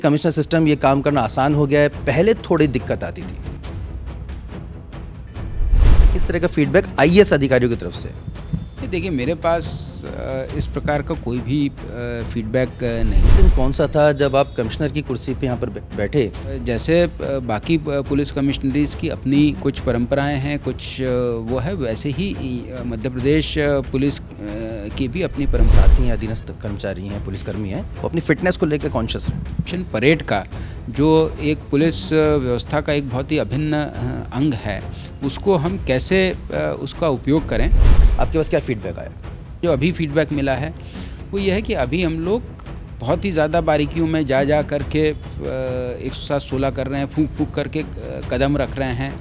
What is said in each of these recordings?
Commissioner system ये काम करना आसान हो गया है, पहले थोड़ी दिक्कत आती थी। किस तरह का फीडबैक आईएएस अधिकारियों की तरफ से? ये देखिए, मेरे पास इस प्रकार का कोई भी फीडबैक नहीं। दिन कौन सा था जब आप कमिश्नर की कुर्सी पे यहाँ पर बैठे? जैसे बाकी पुलिस कमिश्नरीज की अपनी कुछ परंपराएं हैं, कुछ वो है, वैसे ही मध्य प्रदेश पुलिस की भी अपनी परंपरा। साथी हैं, अधीनस्थ कर्मचारी हैं, पुलिसकर्मी हैं, वो अपनी फिटनेस को लेकर कॉन्शियस हैं। परेड का जो एक पुलिस व्यवस्था का एक बहुत ही अभिन्न अंग है, उसको हम कैसे उसका उपयोग करें। आपके पास क्या फीडबैक आया? जो अभी फीडबैक मिला है वो ये है कि अभी हम लोग बहुत ही ज़्यादा बारीकियों में जा करके 116 कर रहे हैं, फूंक फूंक करके कदम रख रहे हैं।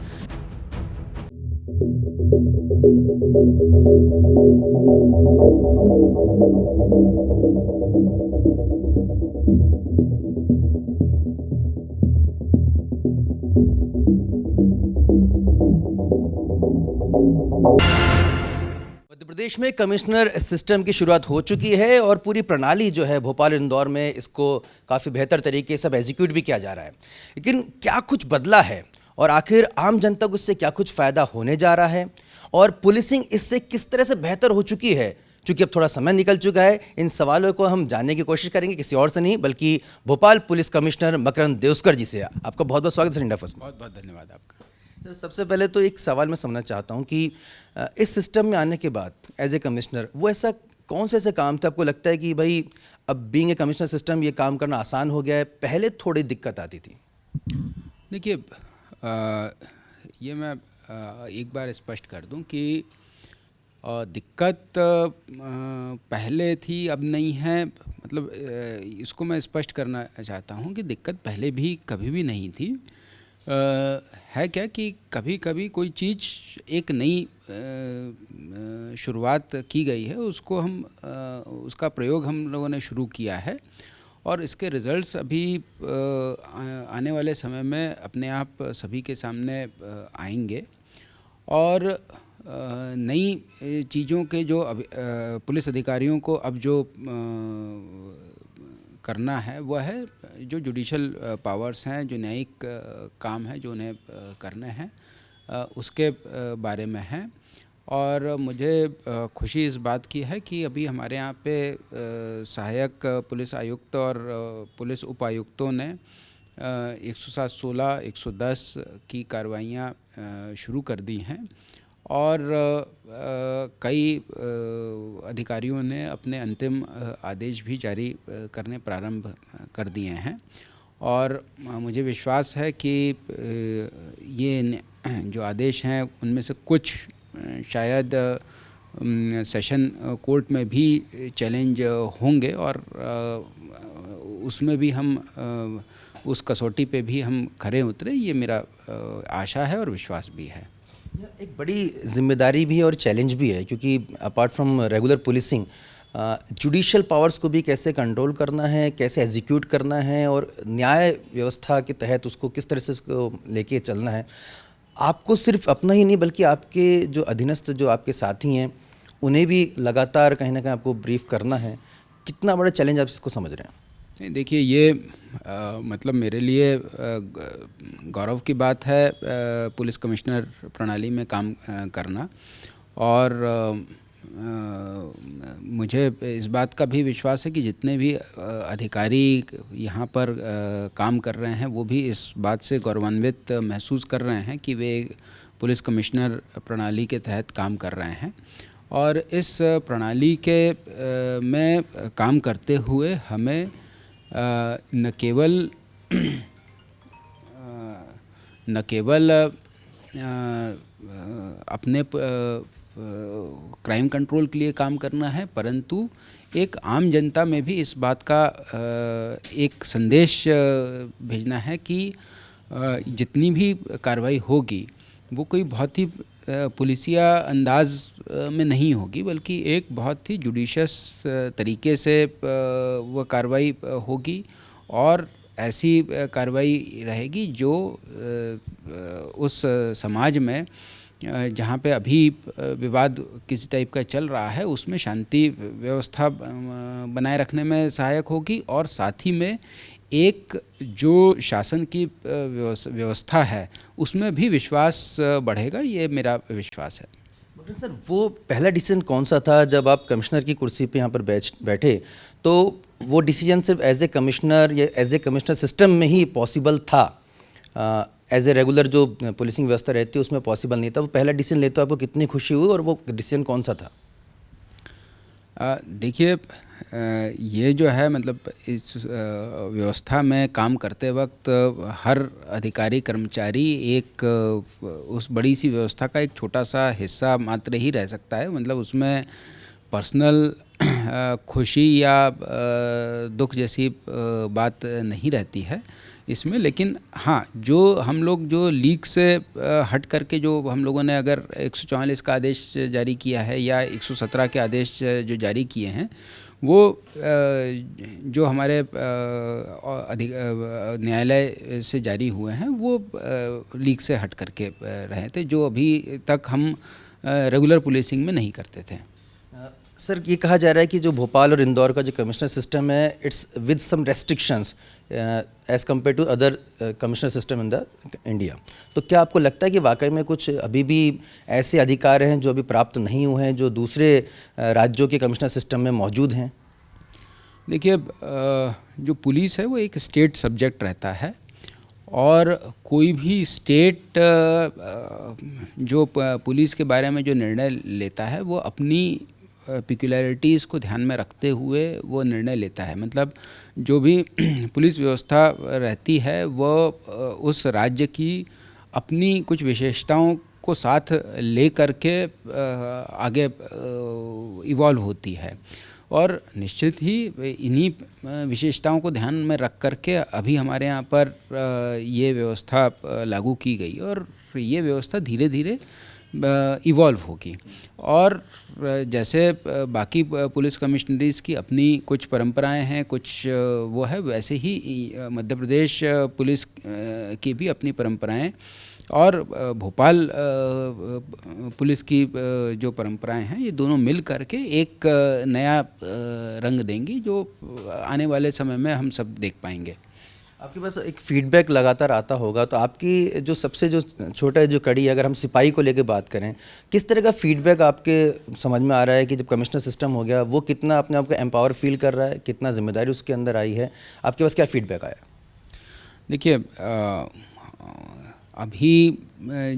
मध्य प्रदेश में कमिश्नर सिस्टम की शुरुआत हो चुकी है और पूरी प्रणाली जो है भोपाल इंदौर में इसको काफ़ी बेहतर तरीके से सब एग्जीक्यूट भी किया जा रहा है। लेकिन क्या कुछ बदला है और आखिर आम जनता को इससे क्या कुछ फ़ायदा होने जा रहा है और पुलिसिंग इससे किस तरह से बेहतर हो चुकी है? चूँकि अब थोड़ा समय निकल चुका है, इन सवालों को हम जानने की कोशिश करेंगे किसी और से नहीं बल्कि भोपाल पुलिस कमिश्नर मकरंद देउस्कर जी से। आपका बहुत बहुत स्वागत है इंडिया फर्स्ट में। बहुत बहुत धन्यवाद आपका। सर, सबसे पहले तो एक सवाल मैं समझना चाहता हूँ कि इस सिस्टम में आने के बाद एज ए कमिश्नर वो ऐसा कौन से ऐसे काम थे आपको लगता है कि भाई अब बीइंग ए कमिश्नर सिस्टम ये काम करना आसान हो गया है, पहले थोड़ी दिक्कत आती थी? देखिए, ये मैं एक बार स्पष्ट कर दूं कि दिक्कत पहले थी, अब नहीं है। मतलब इसको मैं स्पष्ट करना चाहता हूं कि दिक्कत पहले भी कभी भी नहीं थी। है क्या कि कभी कभी कोई चीज़ एक नई शुरुआत की गई है, उसको हम उसका प्रयोग हम लोगों ने शुरू किया है और इसके रिज़ल्ट्स अभी आने वाले समय में अपने आप सभी के सामने आएंगे। और नई चीज़ों के जो पुलिस अधिकारियों को अब जो करना है वह है जो जुडिशल पावर्स हैं, जो न्यायिक काम है जो उन्हें करने हैं, उसके बारे में है। और मुझे खुशी इस बात की है कि अभी हमारे यहाँ पे सहायक पुलिस आयुक्त और पुलिस उपायुक्तों ने 116, 110 की कार्रवाइयाँ शुरू कर दी हैं और कई अधिकारियों ने अपने अंतिम आदेश भी जारी करने प्रारंभ कर दिए हैं। और मुझे विश्वास है कि ये जो आदेश हैं उनमें से कुछ शायद सेशन कोर्ट में भी चैलेंज होंगे और उसमें भी हम उस कसौटी पे भी हम खरे उतरे, ये मेरा आशा है और विश्वास भी है। एक बड़ी जिम्मेदारी भी है और चैलेंज भी है क्योंकि apart from regular policing judicial powers को भी कैसे कंट्रोल करना है, कैसे एग्जीक्यूट करना है और न्याय व्यवस्था के तहत उसको किस तरह से उसको लेके चलना है। आपको सिर्फ अपना ही नहीं बल्कि आपके जो अधीनस्थ जो आपके साथी हैं उन्हें भी लगातार कहीं ना कहीं आपको ब्रीफ करना है। कितना बड़ा चैलेंज आप इसको समझ रहे हैं? नहीं, देखिए, ये मतलब मेरे लिए गौरव की बात है पुलिस कमिश्नर प्रणाली में काम करना। और मुझे इस बात का भी विश्वास है कि जितने भी अधिकारी यहाँ पर काम कर रहे हैं वो भी इस बात से गौरवान्वित महसूस कर रहे हैं कि वे पुलिस कमिश्नर प्रणाली के तहत काम कर रहे हैं। और इस प्रणाली के में काम करते हुए हमें न केवल अपने क्राइम कंट्रोल के लिए काम करना है, परंतु एक आम जनता में भी इस बात का एक संदेश भेजना है कि जितनी भी कार्रवाई होगी वो कोई बहुत ही पुलिसिया अंदाज में नहीं होगी, बल्कि एक बहुत ही जुडिशियस तरीके से वह कार्रवाई होगी और ऐसी कार्रवाई रहेगी जो उस समाज में जहाँ पे अभी विवाद किसी टाइप का चल रहा है उसमें शांति व्यवस्था बनाए रखने में सहायक होगी और साथ ही में एक जो शासन की व्यवस्था है उसमें भी विश्वास बढ़ेगा, ये मेरा विश्वास है। डॉक्टर सर, वो पहला डिसीजन कौन सा था जब आप कमिश्नर की कुर्सी पे यहाँ पर बैठे, तो वो डिसीजन सिर्फ एज ए कमिश्नर या एज ए कमिश्नर सिस्टम में ही पॉसिबल था, एज ए रेगुलर जो पुलिसिंग व्यवस्था रहती है उसमें पॉसिबल नहीं था? वो पहला डिसीजन लेते आपको कितनी खुशी हुई और वो डिसीजन कौन सा था? देखिए, ये जो है मतलब इस व्यवस्था में काम करते वक्त हर अधिकारी कर्मचारी एक उस बड़ी सी व्यवस्था का एक छोटा सा हिस्सा मात्र ही रह सकता है। मतलब उसमें पर्सनल खुशी या दुख जैसी बात नहीं रहती है इसमें। लेकिन हाँ, जो हम लोग जो लीग से हट करके जो हम लोगों ने अगर 144 का आदेश जारी किया है या 117 के आदेश जो जारी किए हैं, वो जो हमारे न्यायालय से जारी हुए हैं वो लीग से हट करके रहे थे, जो अभी तक हम रेगुलर पुलिसिंग में नहीं करते थे। सर, ये कहा जा रहा है कि जो भोपाल और इंदौर का जो कमिश्नर सिस्टम है, it's with some restrictions as compared to other commissioner system in the India. तो क्या आपको लगता है कि वाकई में कुछ अभी भी ऐसे अधिकार हैं जो अभी प्राप्त नहीं हुए हैं, जो दूसरे राज्यों के कमिश्नर सिस्टम में मौजूद हैं? देखिए, जो पुलिस है वो एक स्टेट सब्जेक्ट रहता है, और कोई भी स्टेट जो पुलिस के बारे में जो निर्णय लेता है वो अपनी पिक्युलैरिटीज़ को ध्यान में रखते हुए वो निर्णय लेता है। मतलब जो भी पुलिस व्यवस्था रहती है वो उस राज्य की अपनी कुछ विशेषताओं को साथ ले करके आगे इवॉल्व होती है, और निश्चित ही इन्हीं विशेषताओं को ध्यान में रख करके अभी हमारे यहाँ पर ये व्यवस्था लागू की गई, और ये व्यवस्था धीरे धीरे इवॉल्व होगी। और जैसे बाकी पुलिस कमिश्नरीज़ की अपनी कुछ परंपराएं हैं, कुछ वो है, वैसे ही मध्य प्रदेश पुलिस की भी अपनी परंपराएं और भोपाल पुलिस की जो परंपराएं हैं, ये दोनों मिल करके एक नया रंग देंगी, जो आने वाले समय में हम सब देख पाएंगे। आपके पास एक फीडबैक लगातार आता होगा, तो आपकी जो सबसे जो छोटा जो कड़ी है, अगर हम सिपाही को लेकर बात करें, किस तरह का फीडबैक आपके समझ में आ रहा है कि जब कमिश्नर सिस्टम हो गया, वो कितना अपने आप को एम्पावर फील कर रहा है, कितना जिम्मेदारी उसके अंदर आई है? आपके पास क्या फीडबैक आया? देखिए, अभी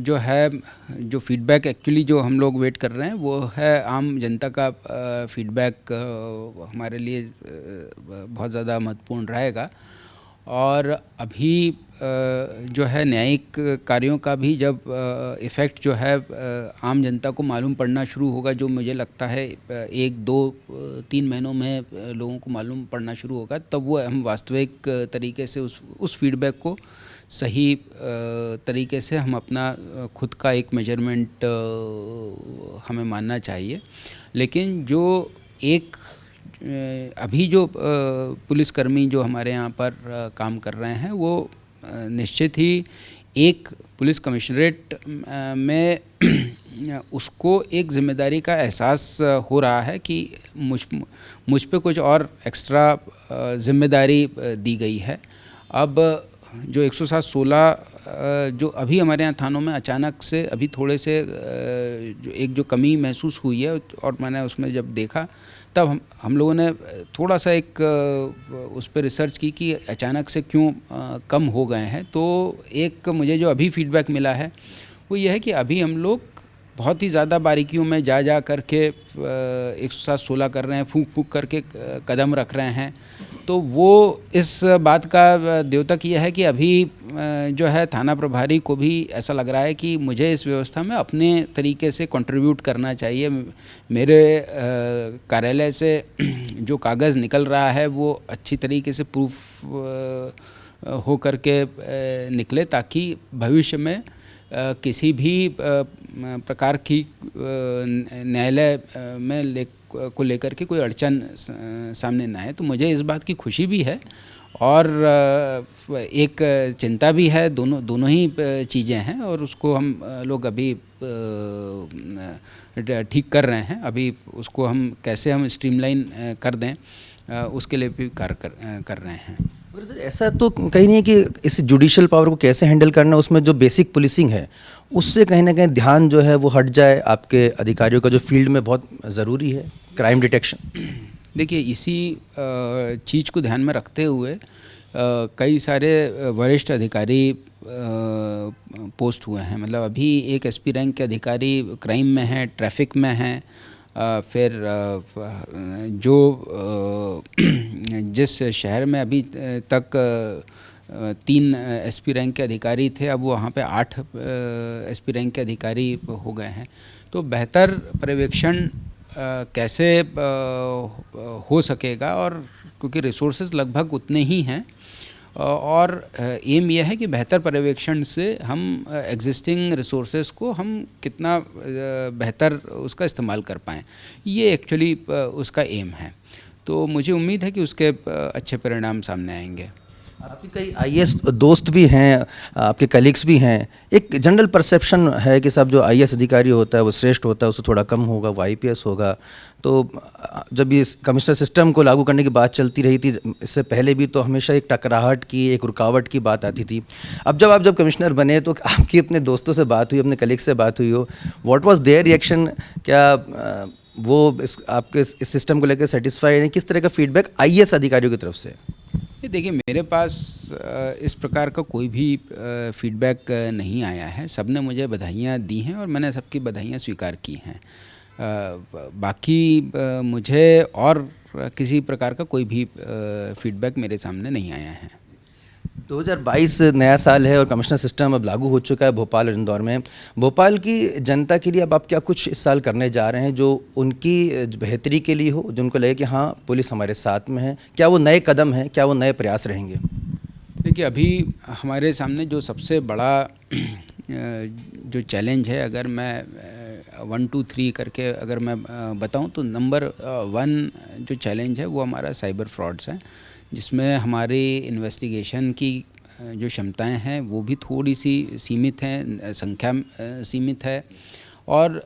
जो है, जो फीडबैक एक्चुअली जो हम लोग वेट कर रहे हैं वो है आम जनता का फीडबैक। हमारे लिए बहुत ज़्यादा महत्वपूर्ण रहेगा। और अभी जो है न्यायिक कार्यों का भी जब इफ़ेक्ट जो है आम जनता को मालूम पड़ना शुरू होगा, जो मुझे लगता है 1, 2, 3 महीनों में लोगों को मालूम पड़ना शुरू होगा, तब वो हम वास्तविक तरीके से उस फीडबैक को सही तरीके से हम अपना खुद का एक मेजरमेंट हमें मानना चाहिए। लेकिन जो एक अभी जो पुलिसकर्मी जो हमारे यहाँ पर काम कर रहे हैं, वो निश्चित ही एक पुलिस कमिश्नरेट में उसको एक ज़िम्मेदारी का एहसास हो रहा है कि मुझ पे कुछ और एक्स्ट्रा ज़िम्मेदारी दी गई है। अब जो 107-16 जो अभी हमारे यहाँ थानों में अचानक से अभी थोड़े से जो कमी महसूस हुई है, और मैंने उसमें जब देखा तब हम लोगों ने थोड़ा सा एक उस पर रिसर्च की कि अचानक से क्यों कम हो गए हैं। तो एक मुझे जो अभी फीडबैक मिला है वो ये है कि अभी हम लोग बहुत ही ज़्यादा बारीकियों में जा करके 107-16 कर रहे हैं, फूंक करके कदम रख रहे हैं। तो वो इस बात का द्योतक ये है कि अभी जो है थाना प्रभारी को भी ऐसा लग रहा है कि मुझे इस व्यवस्था में अपने तरीके से कंट्रीब्यूट करना चाहिए। मेरे कार्यालय से जो कागज़ निकल रहा है वो अच्छी तरीके से प्रूफ हो करके निकले, ताकि भविष्य में किसी भी प्रकार की न्यायालय में को लेकर के कोई अड़चन सामने ना आए। तो मुझे इस बात की खुशी भी है और एक चिंता भी है। दोनों ही चीज़ें हैं, और उसको हम लोग अभी ठीक कर रहे हैं। अभी उसको हम कैसे हम स्ट्रीमलाइन कर दें, उसके लिए भी कार्य कर रहे हैं। मगर सर ऐसा तो कहीं नहीं है कि इस जुडिशल पावर को कैसे हैंडल करना, उसमें जो बेसिक पुलिसिंग है उससे कहीं ना कहीं ध्यान जो है वो हट जाए आपके अधिकारियों का, जो फील्ड में बहुत ज़रूरी है, क्राइम डिटेक्शन। देखिए, इसी चीज़ को ध्यान में रखते हुए कई सारे वरिष्ठ अधिकारी पोस्ट हुए हैं। मतलब अभी एक एसपी रैंक के अधिकारी क्राइम में हैं, ट्रैफिक में हैं। फिर जो जिस शहर में अभी तक 3 एसपी रैंक के अधिकारी थे, अब वहाँ पे 8 एसपी रैंक के अधिकारी हो गए हैं। तो बेहतर पर्यवेक्षण कैसे हो सकेगा, और क्योंकि रिसोर्सेज लगभग उतने ही हैं, और एम यह है कि बेहतर पर्यवेक्षण से हम एग्जिस्टिंग रिसोर्सेज को हम कितना बेहतर उसका इस्तेमाल कर पाएँ, ये एक्चुअली उसका एम है। तो मुझे उम्मीद है कि उसके अच्छे परिणाम सामने आएंगे। आपके कई आईएएस दोस्त भी हैं, आपके कलीग्स भी हैं। एक जनरल परसेप्शन है कि सब जो आईएएस अधिकारी होता है वो श्रेष्ठ होता है, उससे थोड़ा कम होगा, वो आईपीएस होगा। तो जब ये कमिश्नर सिस्टम को लागू करने की बात चलती रही थी, इससे पहले भी, तो हमेशा एक टकराहट की, एक रुकावट की बात आती थी। अब जब आप कमिश्नर बने तो आपकी अपने दोस्तों से बात हुई, अपने कलीग से बात हुई हो, व्हाट वाज देयर रिएक्शन? क्या वो आपके इस सिस्टम को लेकर सेटिस्फाइड हैं? किस तरह का फीडबैक आईएएस अधिकारियों की तरफ से? ये देखिए, मेरे पास इस प्रकार का कोई भी फीडबैक नहीं आया है। सब ने मुझे बधाइयाँ दी हैं और मैंने सबकी बधाइयाँ स्वीकार की हैं। बाकी मुझे और किसी प्रकार का कोई भी फीडबैक मेरे सामने नहीं आया है। 2022 नया साल है और कमिश्नर सिस्टम अब लागू हो चुका है भोपाल और इंदौर में। भोपाल की जनता के लिए अब आप क्या कुछ इस साल करने जा रहे हैं जो उनकी बेहतरी के लिए हो, जो उनको लगे कि हाँ पुलिस हमारे साथ में है? क्या वो नए कदम हैं, क्या वो नए प्रयास रहेंगे? देखिए, अभी हमारे सामने जो सबसे बड़ा जो चैलेंज है, अगर मैं 1 2 3 करके अगर मैं बताऊं, तो नंबर 1 जो चैलेंज है वो हमारा साइबर फ्रॉड्स है, जिसमें हमारी इन्वेस्टिगेशन की जो क्षमताएं हैं वो भी थोड़ी सी सीमित हैं, संख्या सीमित है, और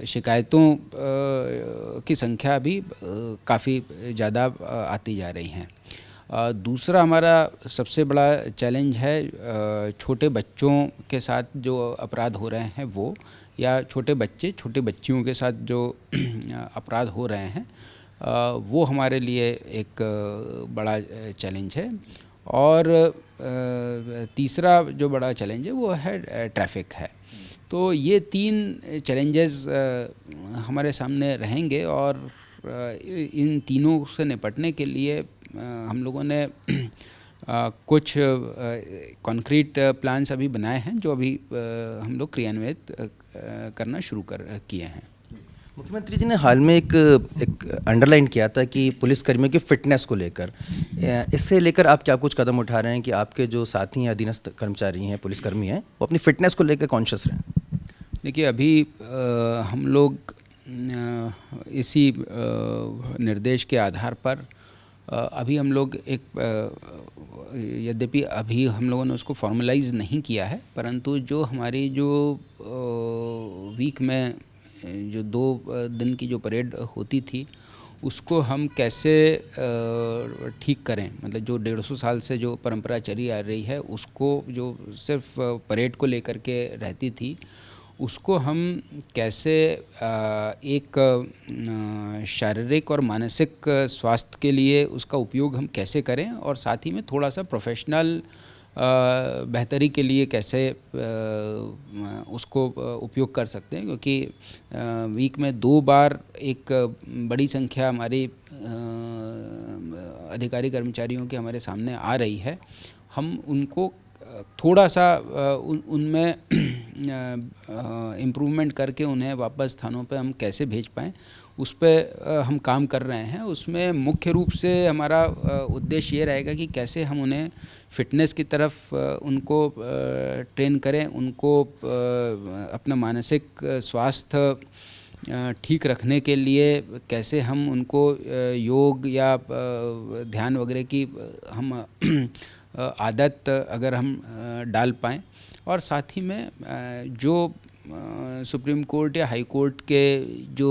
शिकायतों की संख्या भी काफ़ी ज़्यादा आती जा रही हैं। दूसरा हमारा सबसे बड़ा चैलेंज है छोटे बच्चों के साथ जो अपराध हो रहे हैं वो, या छोटे बच्चियों के साथ जो अपराध हो रहे हैं वो हमारे लिए एक बड़ा चैलेंज है। और तीसरा जो बड़ा चैलेंज है वो है ट्रैफिक है। तो ये 3 चैलेंजेस हमारे सामने रहेंगे, और इन तीनों से निपटने के लिए हम लोगों ने कुछ कॉन्क्रीट प्लान्स अभी बनाए हैं, जो अभी हम लोग क्रियान्वित करना शुरू किए हैं। मुख्यमंत्री जी ने हाल में एक अंडरलाइन किया था कि पुलिसकर्मियों की फिटनेस को लेकर, इससे लेकर आप क्या कुछ कदम उठा रहे हैं कि आपके जो साथी या अधीनस्थ कर्मचारी हैं, पुलिसकर्मी हैं, वो अपनी फिटनेस को लेकर कॉन्शियस रहें? देखिए, अभी हम लोग इसी निर्देश के आधार पर अभी हम लोग यद्यपि अभी हम लोगों ने उसको फॉर्मलाइज नहीं किया है, परंतु जो हमारी जो वीक में जो 2 दिन की जो परेड होती थी, उसको हम कैसे ठीक करें। मतलब जो 150 साल से जो परंपरा चली आ रही है, उसको जो सिर्फ परेड को लेकर के रहती थी, उसको हम कैसे एक शारीरिक और मानसिक स्वास्थ्य के लिए उसका उपयोग हम कैसे करें, और साथ ही में थोड़ा सा प्रोफेशनल बेहतरी के लिए कैसे उसको उपयोग कर सकते हैं। क्योंकि वीक में 2 बार एक बड़ी संख्या हमारी अधिकारी कर्मचारियों के हमारे सामने आ रही है, हम उनको थोड़ा सा उनमें इम्प्रूवमेंट करके उन्हें वापस थानों पे हम कैसे भेज पाएँ, उस पर हम काम कर रहे हैं। उसमें मुख्य रूप से हमारा उद्देश्य ये रहेगा कि कैसे हम उन्हें फिटनेस की तरफ उनको ट्रेन करें, उनको अपना मानसिक स्वास्थ्य ठीक रखने के लिए कैसे हम उनको योग या ध्यान वगैरह की हम आदत अगर हम डाल पाएँ, और साथ ही में जो सुप्रीम कोर्ट या हाई कोर्ट के जो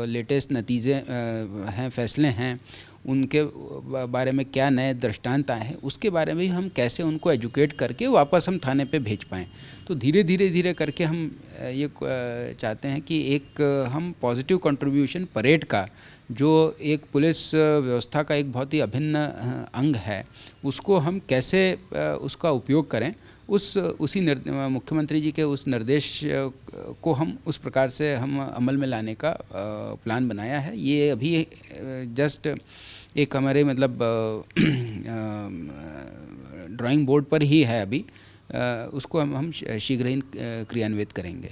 लेटेस्ट नतीजे हैं, फैसले हैं, उनके बारे में क्या नए दृष्टांत आए हैं, उसके बारे में भी हम कैसे उनको एजुकेट करके वापस हम थाने पे भेज पाएँ। तो धीरे धीरे करके हम ये चाहते हैं कि एक हम पॉजिटिव कंट्रीब्यूशन परेड का, जो एक पुलिस व्यवस्था का एक बहुत ही अभिन्न अंग है, उसको हम कैसे उसका उपयोग करें, उसी मुख्यमंत्री जी के उस निर्देश को हम उस प्रकार से हम अमल में लाने का प्लान बनाया है। ये अभी जस्ट एक हमारे मतलब ड्राइंग बोर्ड पर ही है अभी, उसको हम शीघ्र ही क्रियान्वित करेंगे।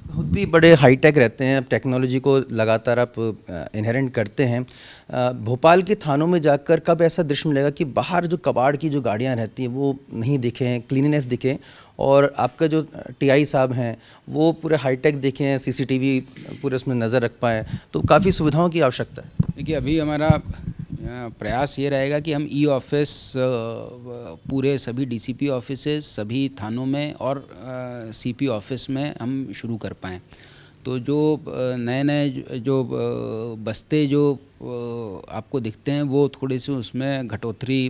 खुद भी बड़े हाईटेक रहते हैं, टेक्नोलॉजी को लगातार आप इनहेरेंट करते हैं। भोपाल के थानों में जाकर कब ऐसा दृश्य मिलेगा कि बाहर जो कबाड़ की जो गाड़ियां रहती हैं वो नहीं दिखें, क्लीननेस दिखे, और आपका जो टीआई साहब हैं वो पूरे हाईटेक दिखें, सीसीटीवी पूरे उसमें नज़र रख पाएँ, तो काफ़ी सुविधाओं की आवश्यकता है। देखिए, अभी हमारा प्रयास ये रहेगा कि हम ई ऑफिस पूरे सभी डीसीपी ऑफिसेस, सभी थानों में और सीपी ऑफिस में हम शुरू कर पाएँ। तो जो नए जो बस्ते जो आपको दिखते हैं वो थोड़े से उसमें घटोतरी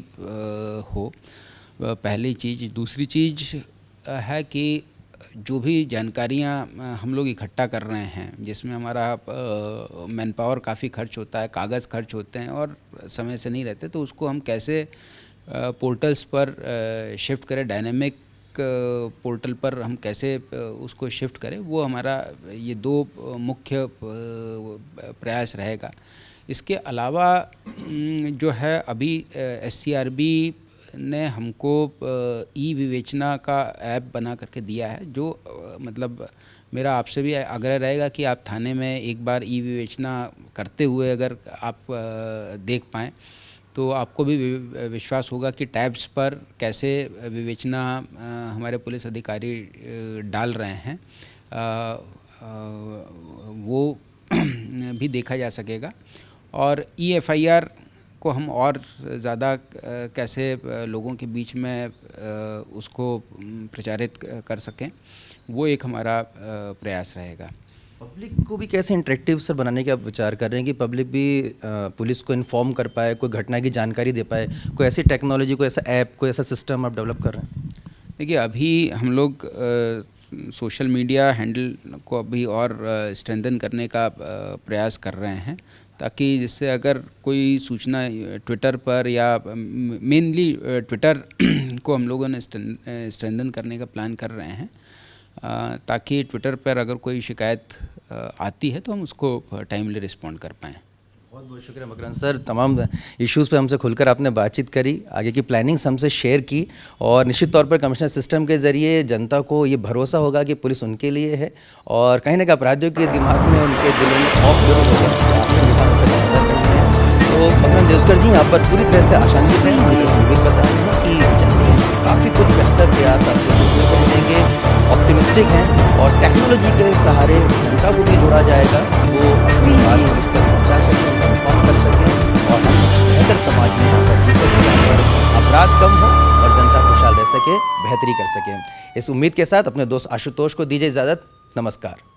हो, पहली चीज़। दूसरी चीज़ है कि जो भी जानकारियाँ हम लोग इकट्ठा कर रहे हैं, जिसमें हमारा मैन पावर काफ़ी खर्च होता है, कागज़ खर्च होते हैं और समय से नहीं रहते, तो उसको हम कैसे पोर्टल्स पर शिफ्ट करें, डायनेमिक पोर्टल पर हम कैसे उसको शिफ्ट करें, वो हमारा ये दो मुख्य प्रयास रहेगा। इसके अलावा जो है अभी SCRB ने हमको ई विवेचना का ऐप बना करके दिया है, जो मतलब मेरा आपसे भी आग्रह रहेगा कि आप थाने में एक बार ई विवेचना करते हुए अगर आप देख पाएँ तो आपको भी विश्वास होगा कि टैब्स पर कैसे विवेचना हमारे पुलिस अधिकारी डाल रहे हैं, वो भी देखा जा सकेगा। और EFIR को हम और ज़्यादा कैसे लोगों के बीच में उसको प्रचारित कर सकें, वो एक हमारा प्रयास रहेगा। पब्लिक को भी कैसे इंटरेक्टिव सर बनाने का आप विचार कर रहे हैं कि पब्लिक भी पुलिस को इन्फॉर्म कर पाए, कोई घटना की जानकारी दे पाए, कोई ऐसी टेक्नोलॉजी, कोई ऐसा ऐप, कोई ऐसा सिस्टम आप डेवलप कर रहे हैं? देखिए, अभी हम लोग सोशल मीडिया हैंडल को अभी और स्ट्रेंथन करने का प्रयास कर रहे हैं, ताकि जिससे अगर कोई सूचना ट्विटर पर या मेनली ट्विटर को हम लोगों ने स्ट्रेंथन करने का प्लान कर रहे हैं, ताकि ट्विटर पर अगर कोई शिकायत आती है तो हम उसको टाइमली रिस्पॉन्ड कर पाएँ। बहुत बहुत शुक्रिया मकरंद सर, तमाम इश्यूज़ पे हमसे खुलकर आपने बातचीत करी, आगे की प्लानिंग्स हमसे शेयर की, और निश्चित तौर पर कमिश्नर सिस्टम के ज़रिए जनता को ये भरोसा होगा कि पुलिस उनके लिए है, और कहीं ना कहीं अपराधियों के दिमाग में, उनके दिलों में खौफ जरूर होगा। तो मकरंद देवस्कर जी यहाँ पर पूरी तरह से आशान्वित हैं, उनके उम्मीद बता रहे हैं कि जल्दी काफ़ी कुछ बेहतर प्रयास आपके बनेंगे, ऑप्टिमिस्टिक हैं, और टेक्नोलॉजी के सहारे जनता को भी जोड़ा जाएगा कि वो अपनी बात पुलिस तक पहुँचा सकें, इन्फॉर्म कर सकें, और हम बेहतर समाज में यहाँ पर जी सकें, जहाँ पर अपराध कम हो और जनता खुशहाल रह सके, बेहतरी कर सकें। इस उम्मीद के साथ अपने दोस्त आशुतोष को दीजिए इजाज़त। नमस्कार।